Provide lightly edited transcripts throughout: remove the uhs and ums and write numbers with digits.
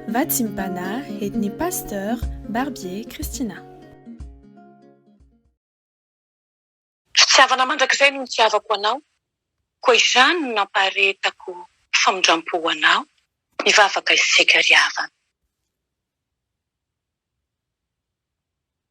Vatimpana etni pasteur Barbier Kristina. Fitiavana mandrakizay no nitiavako anao, koa izany no nampaharetako famondram-po anao, mivavaka isika riavana.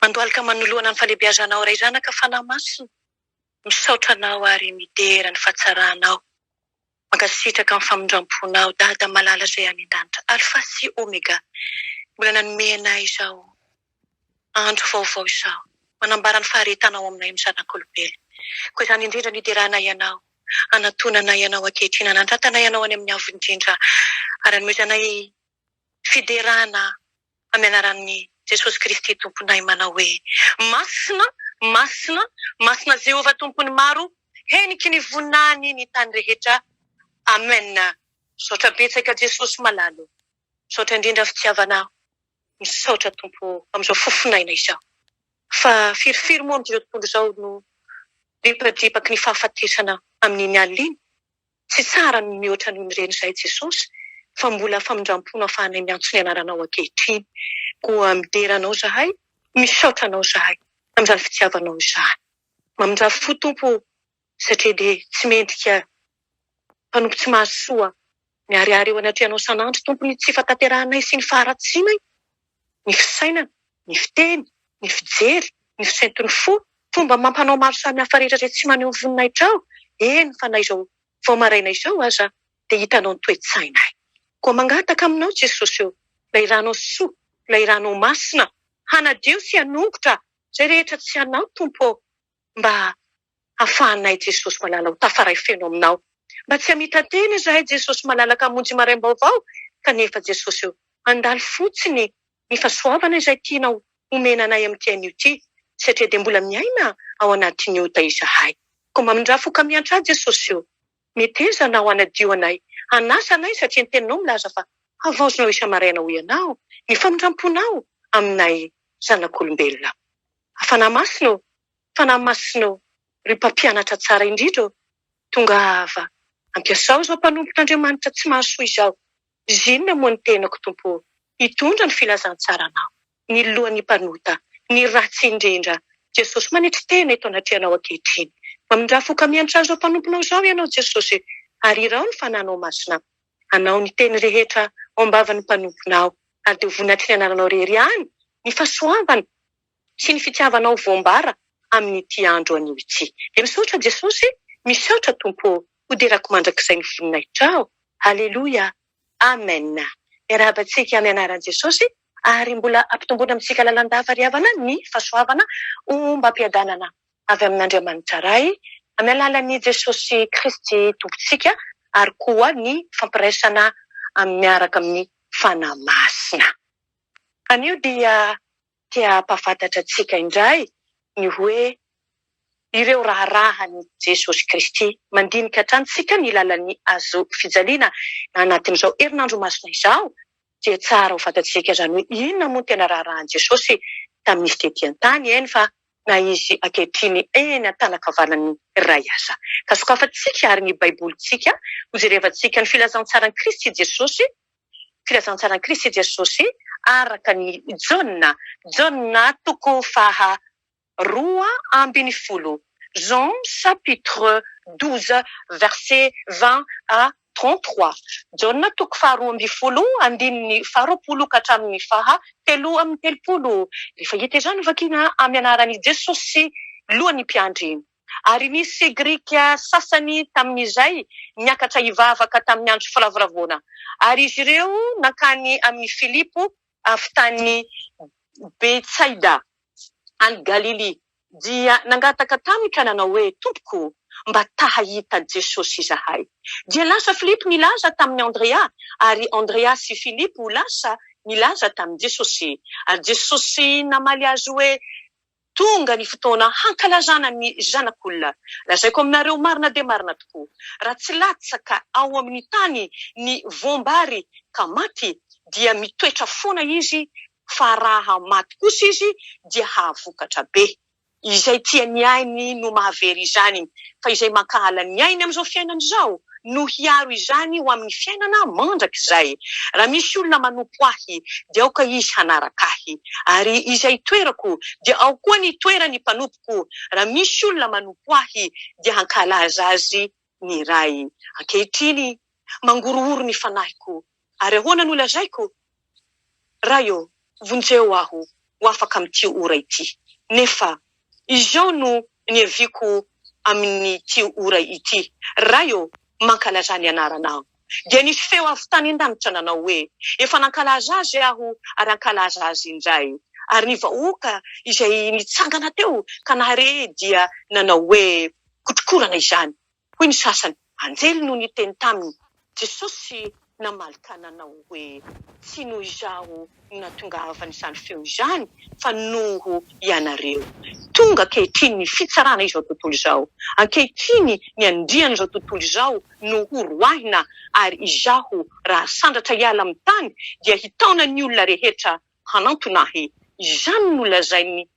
Mandohalika manoloana ny falebiazanao ray zanaka fanahy masina, misaotra anao ary midera ny fahatsarahnao, mankasitraka amin'ny famondram-ponao, dada malala izay any an-danitra, alfa sy omega, mbola nanome anay izao andro vaovao izao, manambara ny faharetanao aminay amin'ny zanak'olombelona. Koa izany indrindra nideranay ianao, anatonanay ianao ankehitriny, anandrantanay ianao any amin'ny avo indrindra, ary anomezanay fiderana amin'ny anaran'ny Jesosy Kristy tomponay manao hoe masina, masina, masina Jehova tompony maro, heniky ny vonany ny tany rehetra. Amen. Misaotra betsaka Jesosy malalo, misaotra indrindra fitiavanao, misaotra tompo amin'izao fofonaina izao. Fa firifiry moa amin'izao tontolo izao no dripadripaky ny fahafatesana amin'iny alina iny. Tsy tsara ny mihoatra noho ireny izay Jesosy, fa mbola famondram-pona ahafahanay miantso ny anaranao ankehitriny. Koa mideranao zahay, misaotra anao zahay amin'izany fitiavanao izany. Mamindra fo tompo, satria dia tsy mendrika mpanompo tsy mahazo soa miariary eo anatrehanao sanandro tompony tsy fahatanterahanay sy ny faharatsianay, ny fisainana, ny fiteny, ny fijery, ny fisainton'ny fo, fomba mampanao maro samy hafa rehetra izay tsy maneho ny voninahitra. Eny fa na izao vao maraina izao aza dia hitanao ny toe-tsainay. Koa mangataka aminao Jesosy eo, ilay ranao soa, ilay ranao masina, hanadio sy hanongotra izay rehetra tsy anao tompo, mba hahafahanay Jesosy malala ho tafaray feno aminao. Mba tsy hamita tena izahay Jesosy malalaka hamonjy maraim-baovao, kanefa Jesosy eo andalo fotsiny ny fahasoavana izay tianao omenanay amin'ity anio ity, satria dia mbola miaina ao anatin'ny ota izahay. Koa mamindra foka miantra Jesosy eo, metezana ho anadio anay, hanasa anay satria ny teninao milaza fa havaozonao isa-maraina ho ianao, ny famondram-ponao aminay zanak'olombelona. Fanahy masina, fanahy masina, ry mpampianatra tsara indrindra, tonga ava ampiasao izao mpanompon'Andriamanitra tsy mahasoa izao. Zinona moa ny tenako tompo, hitondra ny filazantsaranao, ny lohan'ny mpanota, ny ratsy indrindra. Jesosy manetry tena eto anatrehanao ankehitriny. Mamindra foka mianatra izao mpanomponao izao ianao Jesosy, ary irao ny fananao masina. Anao ny teny rehetra ao ambavan'ny mpanomponao, ary dia voninahitry ny anaranao rery any, ny fahasoavana sy ny fitiavanao voambara amin'ity andro anio ity. Dia misaotra Jesosy, misaotra tompo, hoderako mandrakizay ny voninahitra. Haleloia, amen. Miarahabantsika amin'ny anaran'i Jesosy, ary mbola ampitomboana amintsika lalandava riavana ny fahasoavana mba ampiadanana avy amin'Andriamanitra ray, amin'ny alalan'i Jesosy Kristy tompontsika, ary koa ny fampiraisana miaraka amin'ny fanahy masina. Anio dia mpahafantatra antsika indray ny hoe ireo raharahany Jesosy Kristy mandinika hatranintsika ny lalan'ny azo fijaliana anatin'izao herinandro masina izao. Dia tsara ho fantatsika izany hoe inona moa tena raharahan'i Jesosy tamin'izy tetỳ an-tany, eny fa na izy ankehitriny eny an-tanakavanany iray aza. Ka sokafantsika ary ny baibolitsika, ho jerevantsika ny filazantsaran'i Kristy Jesosy, filazantsaran'i Kristy Jesosy araka ny Jona toko faha 2:10. Jean chapitre 12 verset 20 à 33. Jona toko faha 2:10 andininy faha 20 ka hatramin'ny faha 3:30. Rehefa hita izany vakiana amin'ny anaran'i Jesosy lohan'ny mpiandry. Ary nisy Grika sasany tamin'izay niakatra hivavaka tamin'ny andro filavoravona. Ary izy ireo nankany amin'ny Filipo avy tany Betsaida any Galili. Dia nangataka taminy ka nanao hoe tompoko, mba tahahita Jesosy izahay. Dia lasa Filipo nilaza tamin'ny Andrea, ary Andrea sy Filipo lasa nilaza tamin'i Jesosy. Ary Jesosy namaly azy hoe tonga ny fotoana hankalazana ny zanak'olona. Lazaiko aminareo marina dia marina tokoa. Raha tsy latsaka ao amin'ny tany ny voambary ka maty, dia mitoetra foana izy, fa raha maty kosa izy dia hahavokatra be. Izay tia ny ainy no mahavery izany, fa izay mankahala ny ainy amin'izao fiainana izao no hiaro izany ho amin'ny fiainana mandrakizay. Raha misy olona manompo ahy dia aoka izy hanaraka ahy, ary izay toerako dia ao koa ny toerany mpanompoko. Raha misy olona manompo ahy dia hankalaza azy ny ray. Ankehitriny mangorohoro ny fanahiko, ary ahoana no lazaiko? Raio, vonjeo aho ho afaka amin'ity ora ity. Nefa izao no niaviko amin'ny ity ora ity. Raio, mankalaza ny anaranao. Dia nisy feo avy tany an-danitra nanao hoe efa nankalaza azy aho ary hankalaza azy indray. Ary ny vahoaka izay nitsangana teo ka nahare dia nanao hoe kotrokorana izany. Hoy ny sasany, anjely no niteny taminy. Jesosy namalika nanao hoe tsy noho izaho natongavany izany feo izany fa noho ianareo. Tonga ankehitriny ny fitsarana izao tontolo izao. Ankehitriny ny andriana izao tontolo izao no horoahina, ary izaho raha sandratra hiala amin'ny tany dia hitaona ny olona rehetra hanantonahy. Izany no lazainy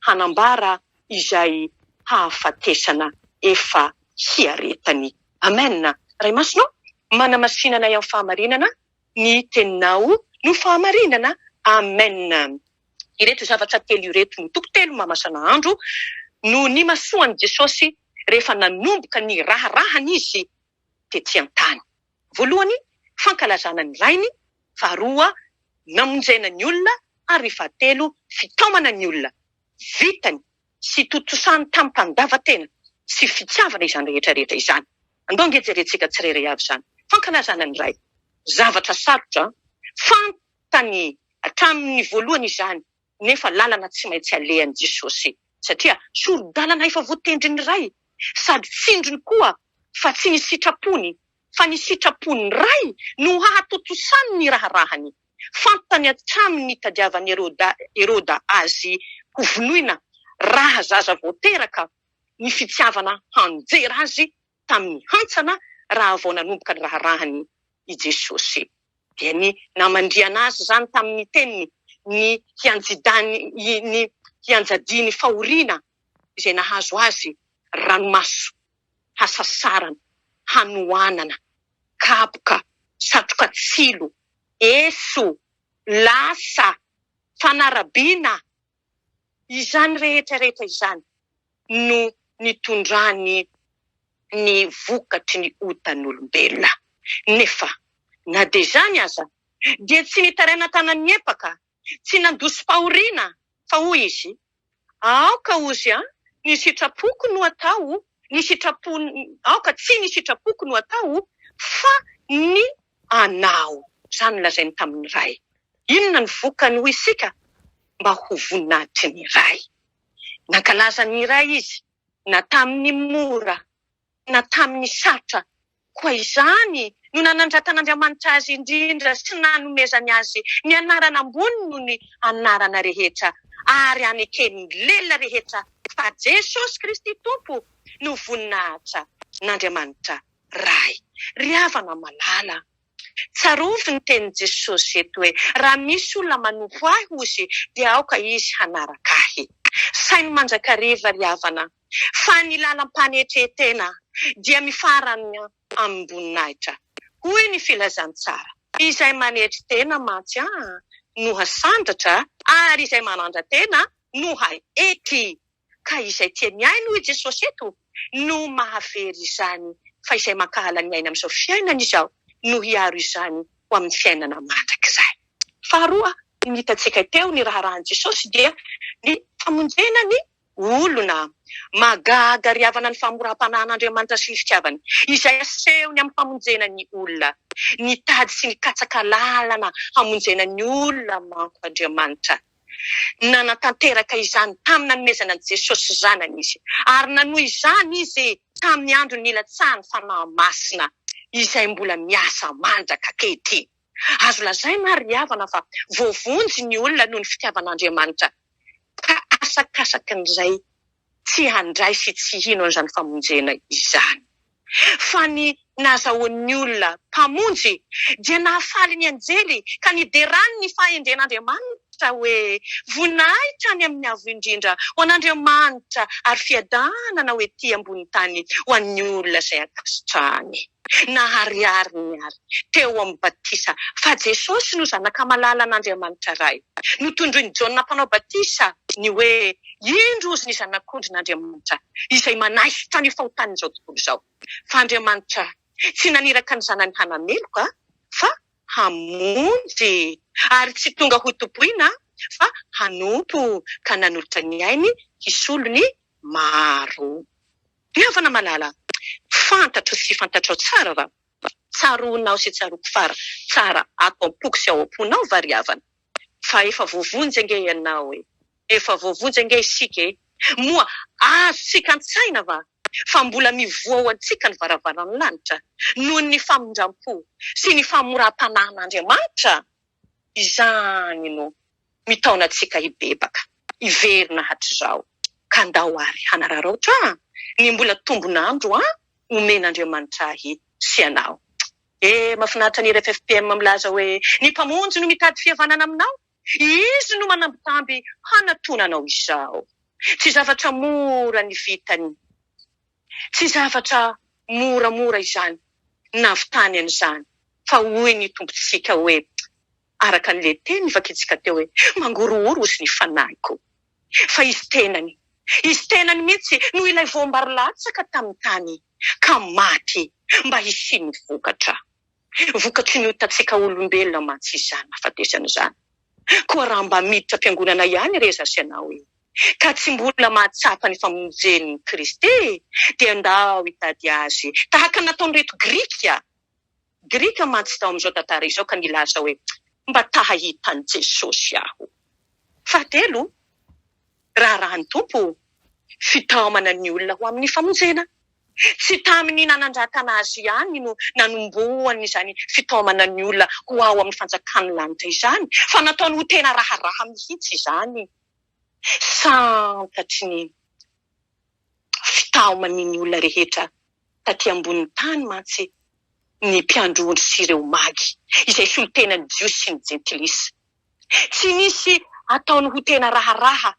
hanambara izay hahafatesana efa hiaretany. Amen. Ray masonao, manamasinana amin'ny fahamarinana, ny teninao no fahamarinana. Amen. Ireto zavatra telo ireto no tokotelo mamasana andro no ny masoany Jesosy rehefa nanomboka ny raharahany izy tety an-tany. Voalohany, fankalazana ny rainy. Faharoa, namonjena ny olona. Ary fahatelo, fitaomana ny olona. Vitany sy totosany tamin'ny mpandavan-tena sy fitiavana izany rehetrarehetra izany. Andao ngejerentsika tsirairay avy izany. Fankalazana ny ray. Zavatra sarotra, fantany hatramin'ny voalohany izany, nefa lalana tsy maintsy alehan'i Jesosy. Satria soro-dalana efa voatendry ny ray, sady tsindrony koa fa tsy ny sitrapony, fa ny sitrapony ray no hahatotosany ny raharahany. Fantany hatramin'ny tadiavany Heroda azy ho vonoina raha zaza voateraka, ny fitiavana hanjera azy tamin'ny hantsana raha vao nanomboka ny raharahany i Jesosy. Dia ny namandriana azy zany tamin'ny teniny, ny hianjadiany fahoriana izay nahazo azy, ranomaso, hasasarana, hanoanana, kapoka, satroka tsilo, eso, lasa, fanarabiana, izany rehetrarehetra izany no nitondrany ny vokatry ny otan'olombelona. Nefa na dia zany aza dia tsy nitaraina tanany epaka, tsy nandosy fahoriana, fa hoy izy, aoka ozy ny sitrapoko no atao, aoka tsy ny sitrapoko no atao, fa ny anao. Zany lazainy tamin'ny ray. Inona ny vokany hoy isika? Mba ho voninahitry ny ray. Nankalaza ny ray izy, na tamin'ny mora, na tamin'ny sarotra, koa izany no nanandratan'Andriamanitra azy indrindra sy nanomezany azy ny anarana ambony no ny anarana rehetra, ary anekeny lela rehetra fa Jesosy Kristy Tompo no voninahitra n'Andriamanitra ray. Ry havana malala, tsarovy ny tenin Jesosy eto hoe raha misy olona manompo ahy ozy dia aoka izy hanaraka ahy. Sainy manjakariva ry havana, fa ny lalam-panetretena dia mifarany amboninahitra. Hoy ny filazantsara, izay manetry tena matsy no hasandratra, ary izay manandra tena no haety. Ka izay tia miaina hoy Jesosy eto no mahavery izany, fa izay makahala ny aina amin'izao fiainana izao no hiaro izany ho amin'ny fiainana mandrakizay. Faharoa, ny hitantsika teo ny raharahan'i Jesosy dia ny famonjena ny olona. Magaga ry havana ny famoram-panahin'Andriamanitra sy ny fitiavany izay asehony amin'ny famonjena ny olona, ny tady sy ny katsaka lalana hamonjena ny olona manko Andriamanitra. Nanatanteraka izany tamin'ny nanomezana an'i Jesosy zanany izy, ary nanohy izany izy tamin'ny andro nilatsahany fanahy masina izay mbola miasa mandraka ankehitriny. Azo lazaina ry havana fa voavonjy ny olona noho ny fitiavan'Andriamanitra, ka asakasakan'izay tsy handray sy tsy hino an'izany famonjena izany. Fa ny nazahoan'ny olona mpamonjy dia nahafaly ny anjely ka niderany ny fahendren'Andriamanitra Andriamanitra hoe voninahitra any amin'ny avo indrindra ho an'Andriamanitra ary fiadanana hoe ty ambony tany ho an'ny olona izay akasitrahany. Nahariary ny ary teo amin'ny batisa fa Jesosy no zanaka malala an'Andriamanitra ray. Notondroiny Jaona mpanao batisa ny hoe indrozy ny zanak'ondrin'Andriamanitra izay manahitra ny fahotan'izao tontolo izao. Fa Andriamanitra tsy naniraka ny zanany hanameloka fa hamonjy ary tsy tonga ho topoina fa hanompo ka nanolotra ny ainy hisolo ny maro. Havana malala, fantatro sy fantatrao tsara va? Tsaronao sy tsaroko fara, tsara ato am-poko sy ao am-ponao variavana. Fa efa voavonjy ange ianao e. Efa voavonjy ange isika e. Moa azo sika an-tsaina va? Fa mbola mivoa ho antsika ny varavaran'ny lanitra noho ny famindram-po sy ny famoram-panahin'Andriamanitra. Izany no mitaona antsika hibebaka, hiverina hatr'izao. Ka ndao ary hanararaotra ny mbola tombon'andro omen'Andriamanitra ahy sy anao. Mahafinaritra ny RFFPM milaza hoe ny mpamonjy no mitady fihavanana aminao, izy no manambitamby hanatonanao izao. Tsy zavatra mora ny vitany, tsy zavatra moramora izany, navitany an'izany, fa hoy ny tompontsika hoe araka an'le teny vakitsika teo hoe mangorooro sy ny fanahiko. Fa izy tenany mihitsy no ilay voambarilatsaka tamin'ny tany ka maty mba hisiny vokatra. Vokatry ny hitantsika olombelona mantsy izany mahafatesana izany. Koa raha mba miditra am-piangonana ihany reza sy anao e. Ka tsy mbola mahatsapa ny famonjen'ny Kristy dia andao hitady azy tahaka nataon'ireto Grika mantsy tao amin'izao tantara izao ka nilaza hoe mba tahahitan'i Jesosy aho. Fahatelo, raharahany tompo fitaomana ny olona ho amin'ny famonjena. Tsy tamin'ny nanandrata azy ihany no nanomboany izany fitaomana ny olona ho ao amin'ny fanjakan'ny lanitra izany, fa nataony ho tena raharaha mihitsy izany. Santatry ny fitaomany ny olona rehetra taty ambony tany mantsy ny mpiandrondro sy ireo magy izay solontenan'ny Jiosy sy ny jentilisa. Tsy nisy ataony ho tena raharaha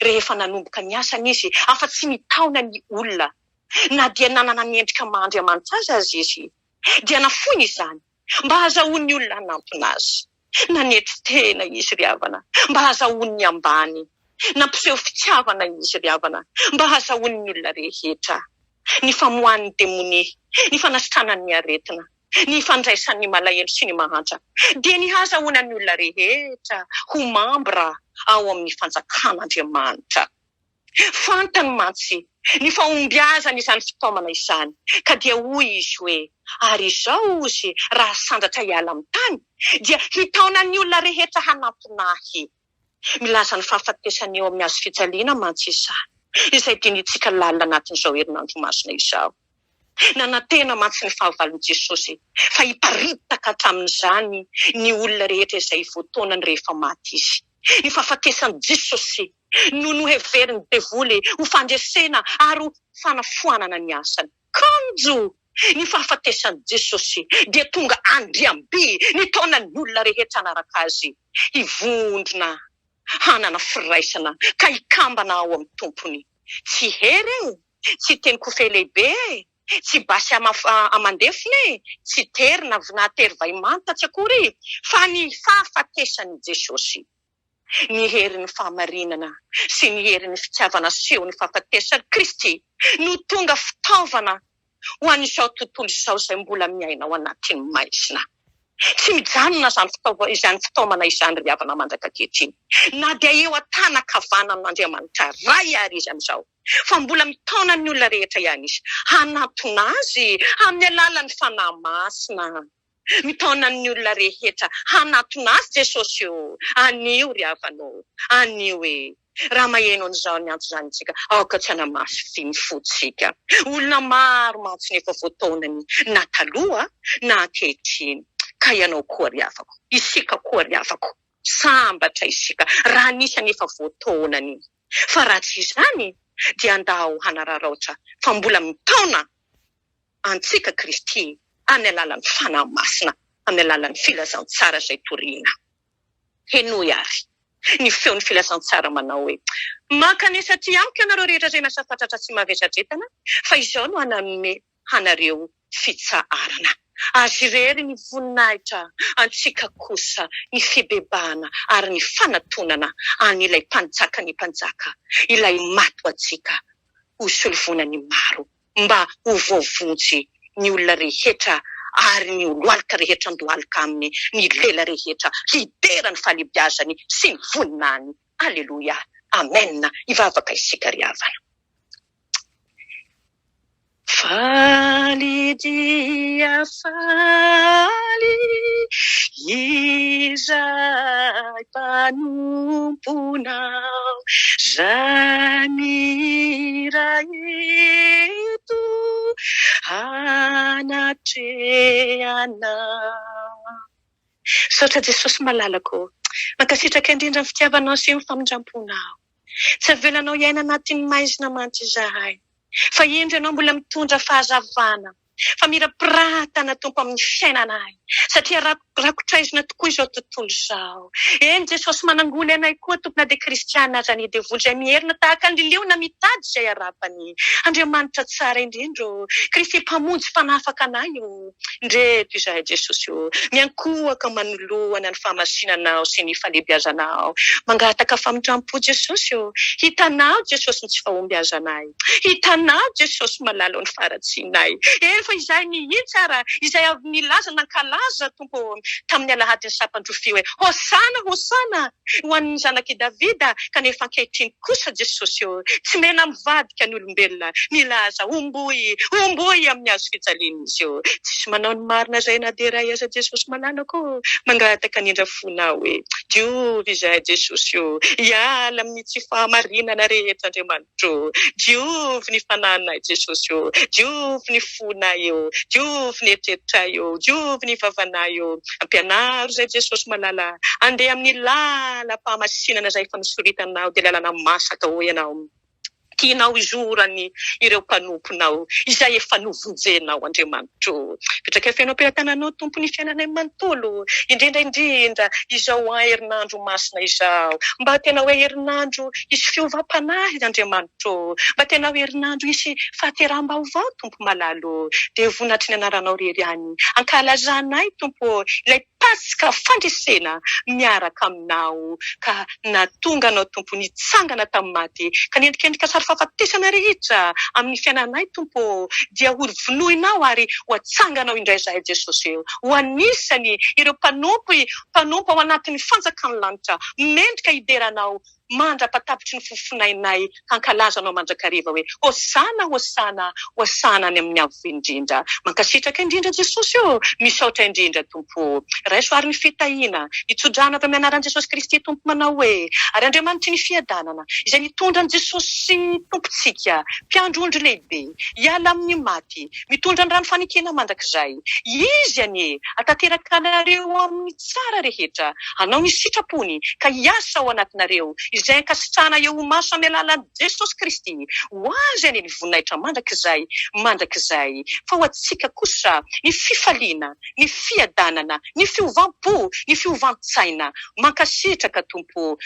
rehefa nanomboka ny asany izy afa-tsy mitaona ny olona. Na dia nanana ny endrika mahandriamanitra azy izy, dia nafoiny izany mba hahazahoan'ny olona hanampina azy. Nanetry tena izy ry havana mba hahazahoan'ny ambany, nampiseho fitiavana izy ry havana mba hahazahoan'ny olona rehetra. Ny famohan'ny demoni, ny fanasitranan'ny aretina, ny fandraisan'ny malahelo sy ny mahantra, dia ny hahazahoan'ny olona rehetra ho mambra ao amin'ny fanjakan'Andriamanitra. Fantany mantsy ny fahombiazana izany fitaomana izany, ka dia hoy izy hoe ary izao izy raha sandratra hiala amin'ny tany dia hitaonan'ny olona rehetra hanampinahy. Milaza ny fahafatesany eo amin'ny azo fijaliana mantsy izany, izay dinitsika lalina anatin'izao herinandro masina izao. Nanantena mantsy ny fahavalon'i Jesosy fa hiparitaka hatramin'izany ny olona rehetra izay voataonany rehefa maty izy. Ny fahafatesany Jesosy no heveriny devoly ho fandresena ary ho fanafoanana ny asany. Kanjo! Ny fahafatesany Jesosy dia tonga andriamby ny taonan'ny olona rehetra anaraka azy hivondrona, hanana firaisana ka hikambana ao amin'ny tompony. Tsy hery, tsy teny kofe lehibe, tsy basy amandefiny, tsy tery na tery vaimanta tsy akory, fa ny fahafatesany Jesosy. Ny herin'ny fahamarinana sy ny herin'ny fitiavana seho ny fahafatesany Kristy no tonga fitaovana ho an'izao tontolo izao izay mbola miaina ao anatin'ny maizina. Tsy mijanona izany fitaomana izany ry havana mandraka ankehitriny. Na dia eo an-tànan-kavanan'Andriamanitra ray ary izy amin'izao, fa mbola mitaona ny olona rehetra ihany izy, hanatona azy amin'ny alalan'ny fanahy masina. Mitaona ny olona rehetra hanatona azy Jesosy io. Anio ry havanao, anio e. Raha maheno an'izao ny antso izany tsika, aoka tsy hanamaso fy mifotsika. Olona maro mantsy nefa voataonany na taloha na ankehitriny. Ka ianao koa ry havako, isika koa ry havako, sambatra isika raha nisy nefa voataonany. Fa raha tsy izany dia andao hanararaotra fa mbola mitaona antsika Kristy amin'ny alalan'ny fanahy masina, amin'ny alalan'ny filazantsara izay toriana. Henoy ary, ny feon'ny filasan-tsara manao hoe makanesa ty amiko ianareo rehetra zay nasa fatratra tsy mavetradretana fa izao no hananome hanareo fitsaharana. Azy irery ny voninahitra antsika kosa ny fibebahana ary ny fanatonana an'ilay mpanjaka ny mpanjaka, ilay mato atsika ho solivonany maro mba ho voavonjy ny olona rehetra ary ny oloalika rehetra andohalika aminy, ny lela rehetra liderany fahalebiazany sy ny voninany. Aleloia, amen. Ivavaka isika ry havana. Faly dia faly izay mpanomponao, zany raha eto anatrehanao. Saotra Jesosy malalako, mankasitraka indrindra ny fitiavanao sy ny famindramponao. Tsy avelanao iaina anatin'ny maizina mantsy izahay, fa indro ianao mbola mitondra fahazavana, fa mirapiratana Tompo amin'ny fiainanay, satria rakotraizina tokoa izao tontolo izao. Eny Jesosy manangoly anay koa tompona dia kristiana aza ny devoly izay mierina tahaka ny liliona mitady izay arapany. Andriamanitra tsara indrindro, Kristy mpamonjy mpanafaka anay io. Ndreto izahay Jesosy io, miankohaka manoloana ny fahamasinanao sy ny fahalebiazanao. Mangataka famindrampo Jesosy io, hitanao Jesosy ny tsy fahomby azanay, hitanao Jesosy malalo ny faratsinay. Fa izay ny tsara, izay avy nilaza nankalaza Tompo tamin'ny alahady ny sapandrofio hoe hosana hosana ho an'ny zanaky Davida, kanefa ankehitriny kosa Jesosy io tsy mena mivadika ny olombelona, nilaza omboy amin'ny hazo fijaliana izy io. Tsisy manao ny marina zay na dia ray aza Jesosy malalako, mangataka ny indrafonao hoe diovy izahay Jesosy io, hiala amin'ny tsy fahamarinana rehetra Andriamanitro, diovy ny fananay Jesosy io, diovy ny fonay io, diovy ny eritreritray io, diovy ny vavanay io. Ampianaro zay Jesosy malala, andeha amin'ny lala-pahamasinana zay efa nisoritanao dia lalana masaka ho ianao. Tianao izorany ireo mpanomponao izay efa novonjenao Andriamanitro. Petraka fiainao am-pelatananao Tompo ny fiainanay manontolo, indrindra izao herinandro masina izao, mba tena hoe herinandro isy fiovam-panahy Andriamanitro, mba tena hoe herinandro isy fahateram-baovao Tompo malalo. Dia vonatry ny anaranao rery any, ankalazanay Tompo ilay pasika fandresena miaraka aminao, ka natonga anao Tompo nitsangana tamin'ny maty, ka niendrikendrika sary fahafatesana rehetra amin'ny fiainanay Tompo, dia ho vonoinao ary ho atsanganao indray zahay Jesosy eo, ho anisany ireo mpanompo ao anatin'ny fanjakan'ny lanitra, mendrika hideranao mandra-patapitry ny fofonainay, hankalazanao mandrakariva hoe hosana hosana hosana any amin'ny avo indrindra. Mankasitraka indrindra Jesosy io, misaotra indrindra Tompo. Raiso ary ny fitahiana hitsodrana avy amin'ny anaran'i Jesosy Kristy Tompo manao hoe ary Andriamanitry ny fiadanana izay nitondra ny Jesosy Tompontsika mpiandro-ondry lehibe hiala amin'ny maty, mitondra ny rano fanekena mandrakizay, izy anie atateraka anareo amin'ny tsara rehetra, anao ny sitrapony ka hiasa ao anatinareo izay ankasitrahana eo ho maso amin'ny alalan'i Jesosy Kristy. Ho azy any ny voninahitra mandrakizay, fa ho antsika kosa ny fifaliana, ny fiadanana, ny fiovampo, ny fiovantsaina. Mankasitraka Tompo.